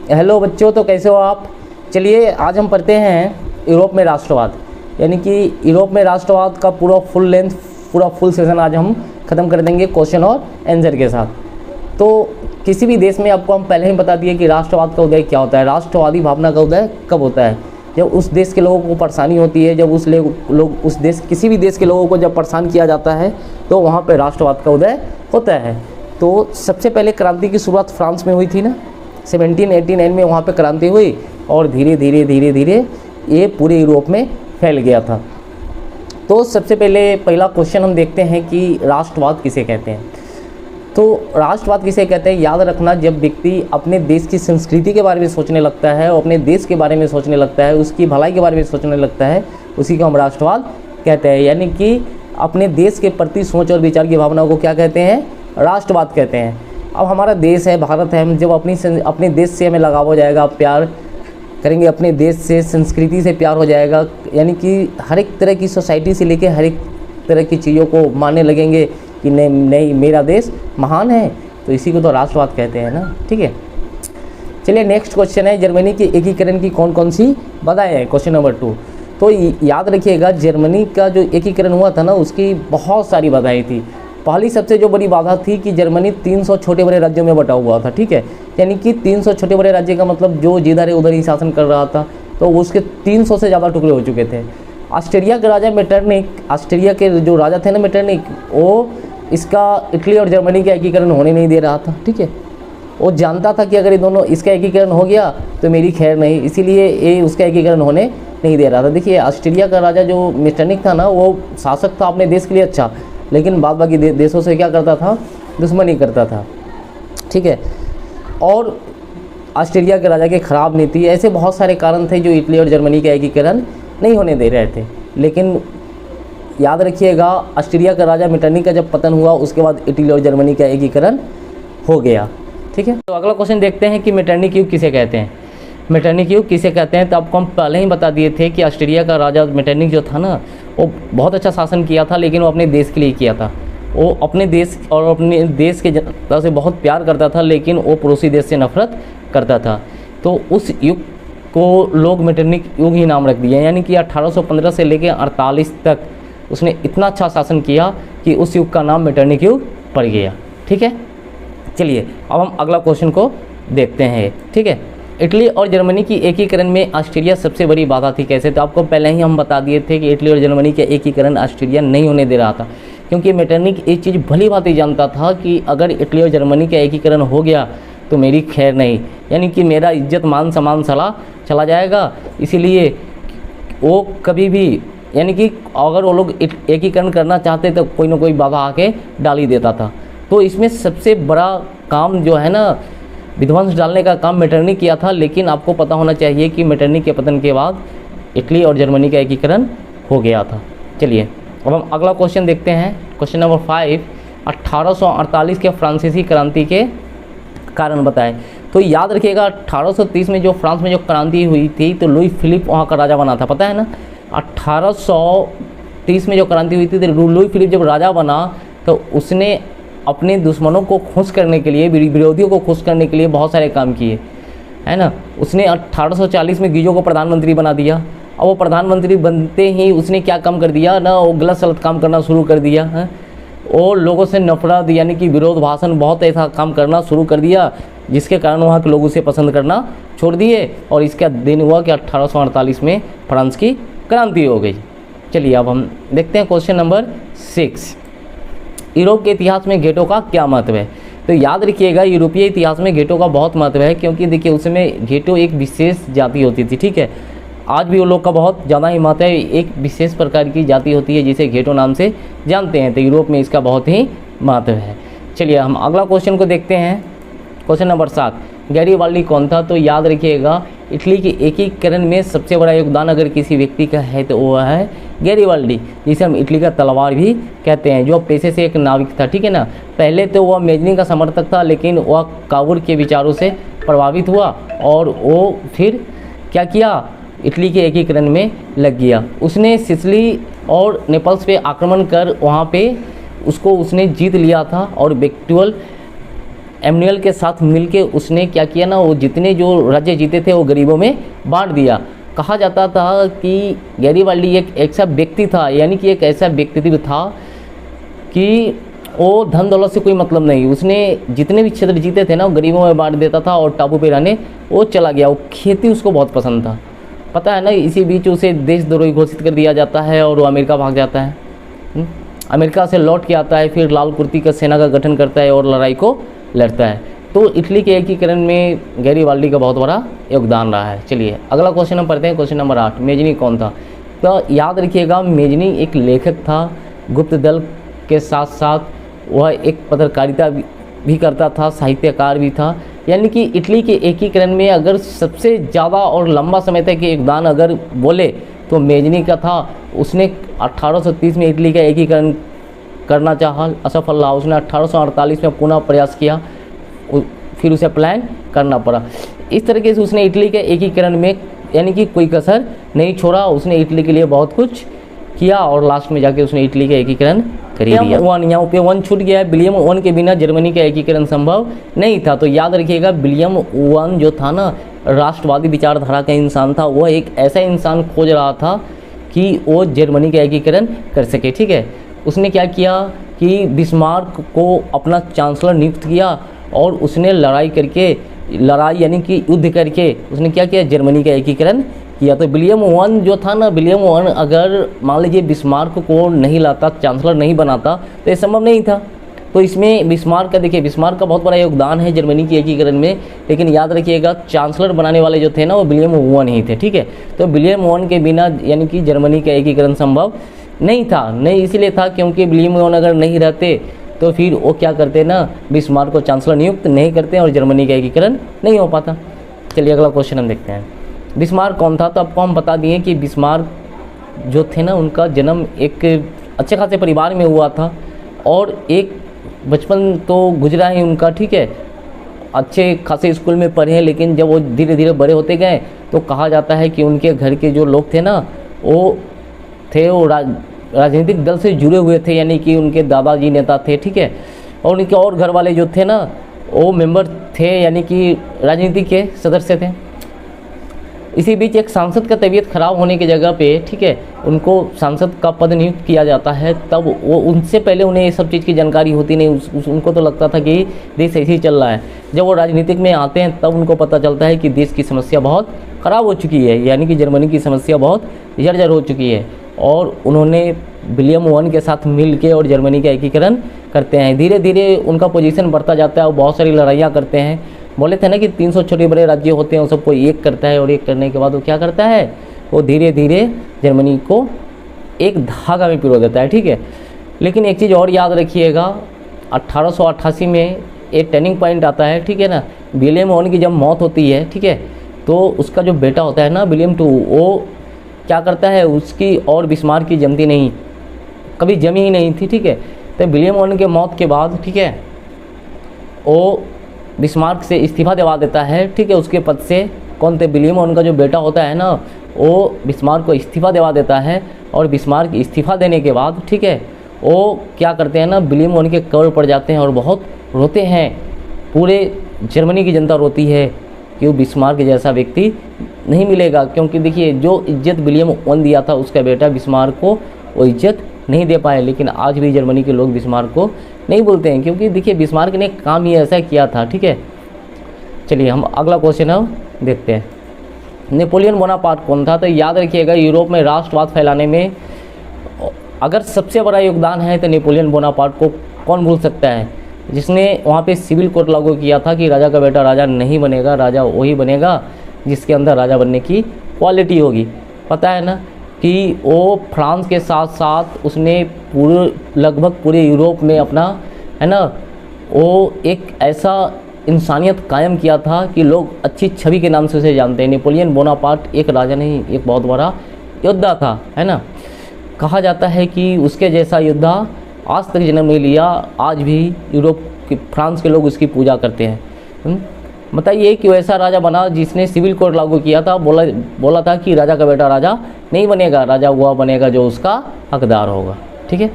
Hello बच्चों, तो कैसे हो आप। चलिए आज हम पढ़ते हैं यूरोप में राष्ट्रवाद, यानी कि यूरोप में राष्ट्रवाद का पूरा फुल सेशन आज हम ख़त्म कर देंगे क्वेश्चन और आंसर के साथ। तो किसी भी देश में आपको हम पहले ही बता दिए कि राष्ट्रवाद का उदय क्या होता है, राष्ट्रवादी भावना का उदय कब होता है। जब उस देश के लोगों को परेशानी होती है, जब उस देश किसी भी देश के लोगों को जब परेशान किया जाता है तो वहाँ पे राष्ट्रवाद का उदय होता है। तो सबसे पहले क्रांति की शुरुआत फ्रांस में हुई थी ना, 1789 में वहाँ पे क्रांति हुई और धीरे धीरे ये पूरे यूरोप में फैल गया था। तो सबसे पहले पहला क्वेश्चन हम देखते हैं कि राष्ट्रवाद किसे कहते हैं। तो राष्ट्रवाद किसे कहते हैं, याद रखना, जब व्यक्ति अपने देश की संस्कृति के बारे में सोचने लगता है और अपने देश के बारे में सोचने लगता है, उसकी भलाई के बारे में सोचने लगता है, उसी को हम राष्ट्रवाद कहते हैं। यानी कि अपने देश के प्रति सोच और विचार की भावना को क्या कहते हैं, राष्ट्रवाद कहते हैं। अब हमारा देश है, भारत है, हम जब अपने देश से हमें लगाव हो जाएगा, प्यार करेंगे, अपने देश से, संस्कृति से प्यार हो जाएगा, यानी कि हर एक तरह की सोसाइटी से लेके हर एक तरह की चीज़ों को मानने लगेंगे कि नहीं मेरा देश महान है, तो इसी को तो राष्ट्रवाद कहते हैं ना। ठीक है, चलिए नेक्स्ट क्वेश्चन है, जर्मनी के एकीकरण की कौन कौन सी बाधाएं हैं, क्वेश्चन नंबर 2। तो याद रखिएगा, जर्मनी का जो एकीकरण हुआ था ना, उसकी बहुत सारी बाधाएं थी। पहली सबसे जो बड़ी बाधा थी कि जर्मनी 300 छोटे बड़े राज्यों में बटा हुआ था। ठीक है, यानी कि 300 छोटे बड़े राज्य का मतलब जो जिधर है उधर ही शासन कर रहा था, तो उसके 300 से ज़्यादा टुकड़े हो चुके थे। ऑस्ट्रिया के राजा मेटरनिक, ऑस्ट्रिया के जो राजा थे ना मेटरनिक, वो इसका इटली और जर्मनी का एकीकरण होने नहीं दे रहा था। ठीक है, वो जानता था कि अगर ये दोनों इसका एकीकरण हो गया तो मेरी खैर नहीं, इसीलिए ये उसका एकीकरण होने नहीं दे रहा था। देखिए ऑस्ट्रिया का राजा जो मेटरनिक था ना, वो शासक था अपने देश के लिए अच्छा, लेकिन बाद बाकी देशों से क्या करता था, दुश्मनी करता था। ठीक है, और ऑस्ट्रिया के राजा की खराब नीति, ऐसे बहुत सारे कारण थे जो इटली और जर्मनी का एकीकरण नहीं होने दे रहे थे। लेकिन याद रखिएगा, ऑस्ट्रिया का राजा मेटरनिक का जब पतन हुआ उसके बाद इटली और जर्मनी का एकीकरण हो गया। ठीक है, तो अगला क्वेश्चन देखते हैं कि मेटरनिक युग किसे कहते हैं। मेटरनिक युग किसे कहते हैं, तो आपको हम पहले ही बता दिए थे कि ऑस्ट्रिया का राजा मेटरनिक जो था ना, वो बहुत अच्छा शासन किया था, लेकिन वो अपने देश के लिए किया था। वो अपने देश और अपने देश के जनता से बहुत प्यार करता था, लेकिन वो पड़ोसी देश से नफरत करता था। तो उस युग को लोग मेटरनिक युग ही नाम रख दिया, यानी कि 1815 से लेकर 48 तक उसने इतना अच्छा शासन किया कि उस युग का नाम मेटरनिक युग पड़ गया। ठीक है, चलिए अब हम अगला क्वेश्चन को देखते हैं। ठीक है, इटली और जर्मनी की एकीकरण में ऑस्ट्रिया सबसे बड़ी बाधा थी। कैसे, तो आपको पहले ही हम बता दिए थे कि इटली और जर्मनी का एकीकरण ऑस्ट्रिया नहीं होने दे रहा था, क्योंकि मेटरनिक एक चीज़ भली भांति जानता था कि अगर इटली और जर्मनी का एकीकरण हो गया तो मेरी खैर नहीं, यानी कि मेरा इज्जत मान सम्मान चला जाएगा। इसीलिए वो कभी भी, यानी कि अगर वो लोग एकीकरण करना चाहते तो कोई ना कोई बाधा आके डाल ही देता था। तो इसमें सबसे बड़ा काम जो है ना, विध्वंस डालने का काम मेटरनिक किया था। लेकिन आपको पता होना चाहिए कि मेटरनिक के पतन के बाद इटली और जर्मनी का एकीकरण हो गया था। चलिए अब हम अगला क्वेश्चन देखते हैं, क्वेश्चन नंबर 5। 1848 के फ्रांसीसी क्रांति के कारण बताएं। तो याद रखिएगा, 1830 में जो फ्रांस में जो क्रांति हुई थी, तो लुई फिलिप वहाँ का राजा बना था, पता है ना। 1830 में जो क्रांति हुई थी, तो लुई फिलिप जब राजा बना तो उसने अपने दुश्मनों को खुश करने के लिए, विरोधियों को खुश करने के लिए बहुत सारे काम किए, है ना। उसने 1840 में गीजो को प्रधानमंत्री बना दिया। अब वो प्रधानमंत्री बनते ही उसने क्या काम कर दिया ना, वो गलत सलत काम करना शुरू कर दिया है। वो लोगों से नफरत, यानी कि विरोध भाषण, बहुत ऐसा काम करना शुरू कर दिया, जिसके कारण वहाँ के लोग उसे पसंद करना छोड़ दिए। और इसका दिन हुआ कि 1848 में फ्रांस की क्रांति हो गई। चलिए अब हम देखते हैं क्वेश्चन नंबर 6। यूरोप के इतिहास में घेटों का क्या महत्व है। तो याद रखिएगा, यूरोपीय इतिहास में घेटों का बहुत महत्व है, क्योंकि देखिए उसमें घेटो एक विशेष जाति होती थी। ठीक है, आज भी वो लोग का बहुत ज़्यादा ही महत्व है। एक विशेष प्रकार की जाति होती है जिसे घेटो नाम से जानते हैं, तो यूरोप में इसका बहुत ही महत्व है। चलिए हम अगला क्वेश्चन को देखते हैं, क्वेश्चन नंबर 7। गैरीबाल्डी कौन था। तो याद रखिएगा, इटली के एकीकरण में सबसे बड़ा योगदान अगर किसी व्यक्ति का है तो वो है गैरीबाल्डी, जिसे हम इटली का तलवार भी कहते हैं, जो पेशे से एक नाविक था। ठीक है ना, पहले तो वह मेजनी का समर्थक था, लेकिन वह काबुर के विचारों से प्रभावित हुआ और वो फिर क्या किया, इटली के एकीकरण में लग गया। उसने सिसिली और नेपल्स पे आक्रमण कर वहाँ पे उसने जीत लिया था और विक्टोरियल एमनुएल के साथ मिलके उसने क्या किया ना, वो जितने जो राज्य जीते थे वो गरीबों में बांट दिया। कहा जाता था कि गैरीबाल्डी एक ऐसा व्यक्ति था, यानी कि एक ऐसा व्यक्तित्व था कि वो धन दौलत से कोई मतलब नहीं, उसने जितने भी क्षेत्र जीते थे ना वो गरीबों में बांट देता था और टापू पे रहने वो चला गया। वो खेती उसको बहुत पसंद था, पता है ना। इसी बीच उसे देशद्रोही घोषित कर दिया जाता है और वो अमेरिका भाग जाता है। अमेरिका से लौट के आता है, फिर लाल कुर्ती का सेना का गठन करता है और लड़ाई को लड़ता है। तो इटली के एकीकरण में गैरीबाल्डी का बहुत बड़ा योगदान रहा है। चलिए अगला क्वेश्चन हम पढ़ते हैं, क्वेश्चन नंबर 8। मेजनी कौन था? तो याद रखिएगा, मेजनी एक लेखक था, गुप्त दल के साथ साथ वह एक पत्रकारिता भी करता था, साहित्यकार भी था। यानी कि इटली के एकीकरण में अगर सबसे ज़्यादा और लंबा समय तक योगदान अगर बोले तो मेजनी का था। उसने 1830 में इटली का एकीकरण करना चाहा, असफल रहा। उसने 1848 में पुनः प्रयास किया, फिर उसे प्लान करना पड़ा। इस तरीके से उसने इटली के एकीकरण में यानी कि कोई कसर नहीं छोड़ा। उसने इटली के लिए बहुत कुछ किया और लास्ट में जाके उसने इटली का एकीकरण कर दिया। यहाँ पे 1 छूट गया है। विलियम वन के बिना जर्मनी का एकीकरण संभव नहीं था। तो याद रखिएगा, विलियम वन जो था ना, राष्ट्रवादी विचारधारा का इंसान था। वह एक ऐसा इंसान खोज रहा था कि वो जर्मनी का एकीकरण कर सके, ठीक है। उसने क्या किया कि बिस्मार्क को अपना चांसलर नियुक्त किया और उसने लड़ाई यानी कि युद्ध करके उसने क्या किया, जर्मनी का एकीकरण किया। तो विलियम वन जो था ना, विलियम वन अगर मान लीजिए बिस्मार्क को नहीं लाता, चांसलर नहीं बनाता तो ये संभव नहीं था। तो इसमें बिस्मार्क का देखिए, बिस्मार्क का बहुत बड़ा योगदान है जर्मनी के एकीकरण में। लेकिन याद रखिएगा, चांसलर बनाने वाले जो थे ना वो विलियम वन ही थे, ठीक है। तो विलियम वन के बिना यानी कि जर्मनी का एकीकरण संभव नहीं था। नहीं इसलिए था क्योंकि विलियम वन अगर नहीं रहते तो फिर वो क्या करते ना, बिस्मार्क को चांसलर नियुक्त नहीं करते और जर्मनी का एकीकरण नहीं हो पाता। चलिए अगला क्वेश्चन हम देखते हैं। बिस्मार्क कौन था? तो आपको हम बता दिए कि बिस्मार्क जो थे ना, उनका जन्म एक अच्छे खासे परिवार में हुआ था और एक बचपन तो गुजरा ही उनका, ठीक है। अच्छे खासे स्कूल में पढ़े हैं, लेकिन जब वो धीरे धीरे बड़े होते गए तो कहा जाता है कि उनके घर के जो लोग थे ना, वो राजनीतिक दल से जुड़े हुए थे, यानी कि उनके दादाजी नेता थे, ठीक है। और उनके और घर वाले जो थे ना वो मेंबर थे, यानी कि राजनीति के सदस्य थे। इसी बीच एक सांसद का तबीयत खराब होने की जगह पे, ठीक है, उनको सांसद का पद नियुक्त किया जाता है। तब वो उनसे पहले उन्हें ये सब चीज़ की जानकारी होती नहीं। उनको तो लगता था कि देश ऐसे ही चल रहा है। जब वो राजनीतिक में आते हैं तब उनको पता चलता है कि देश की समस्या बहुत ख़राब हो चुकी है, यानी कि जर्मनी की समस्या बहुत जर्जर हो चुकी है। और उन्होंने विलियम वन के साथ मिल के और जर्मनी का एकीकरण करते हैं। धीरे धीरे उनका पोजीशन बढ़ता जाता है और बहुत सारी लड़ाइयाँ करते हैं। बोले थे ना कि 300 छोटे बड़े राज्य होते हैं, उन सबको एक करता है और एक करने के बाद वो क्या करता है, वो धीरे धीरे जर्मनी को एक धागा में पिरो देता है, ठीक है। लेकिन एक चीज़ और याद रखिएगा, 1888 में एक टर्निंग पॉइंट आता है, ठीक है ना। विलियम वन की जब मौत होती है, ठीक है, तो उसका जो बेटा होता है ना विलियम टू, वो क्या करता है, उसकी और बिस्मार्क की जमती नहीं, कभी जमी ही नहीं थी, ठीक है। तो विलियम वन के मौत के बाद, ठीक है, वो बिस्मार्क से इस्तीफा दिवा देता है, ठीक है, उसके पद से। कौन थे? विलियम वन का जो बेटा होता है ना, वो बिस्मार्क को इस्तीफा दिवा देता है। और बिस्मार्क इस्तीफा देने के बाद, ठीक है, वो क्या करते हैं ना, विलियम वन के कब्र पर जाते हैं और बहुत रोते हैं। पूरे जर्मनी की जनता रोती है कि वो बिस्मार्क जैसा व्यक्ति नहीं मिलेगा, क्योंकि देखिए जो इज्जत विलियम वन दिया था उसका बेटा बिस्मार्क को वो इज्जत नहीं दे पाए। लेकिन आज भी जर्मनी के लोग बिस्मार्क को नहीं बोलते हैं, क्योंकि देखिए बिस्मार्क ने काम ही ऐसा किया था, ठीक है। चलिए हम अगला क्वेश्चन हम देखते हैं। नेपोलियन बोनापार्ट कौन था? तो याद रखिएगा, यूरोप में राष्ट्रवाद फैलाने में अगर सबसे बड़ा योगदान है तो नेपोलियन बोनापार्ट को कौन भूल सकता है, जिसने वहाँ पे सिविल कोड लागू किया था कि राजा का बेटा राजा नहीं बनेगा, राजा वही बनेगा जिसके अंदर राजा बनने की क्वालिटी होगी। पता है ना कि वो फ्रांस के साथ साथ उसने लगभग पूरे यूरोप में अपना, है ना, वो एक ऐसा इंसानियत कायम किया था कि लोग अच्छी छवि के नाम से उसे जानते हैं। नेपोलियन बोनापार्ट एक राजा नहीं, एक बहुत बड़ा योद्धा था, है ना। कहा जाता है कि उसके जैसा योद्धा आज तक जन्म नहीं लिया। आज भी यूरोप के फ्रांस के लोग उसकी पूजा करते हैं। बताइए कि वैसा राजा बना जिसने सिविल कोड लागू किया था। बोला था कि राजा का बेटा राजा नहीं बनेगा, राजा हुआ बनेगा जो उसका हकदार होगा, ठीक है।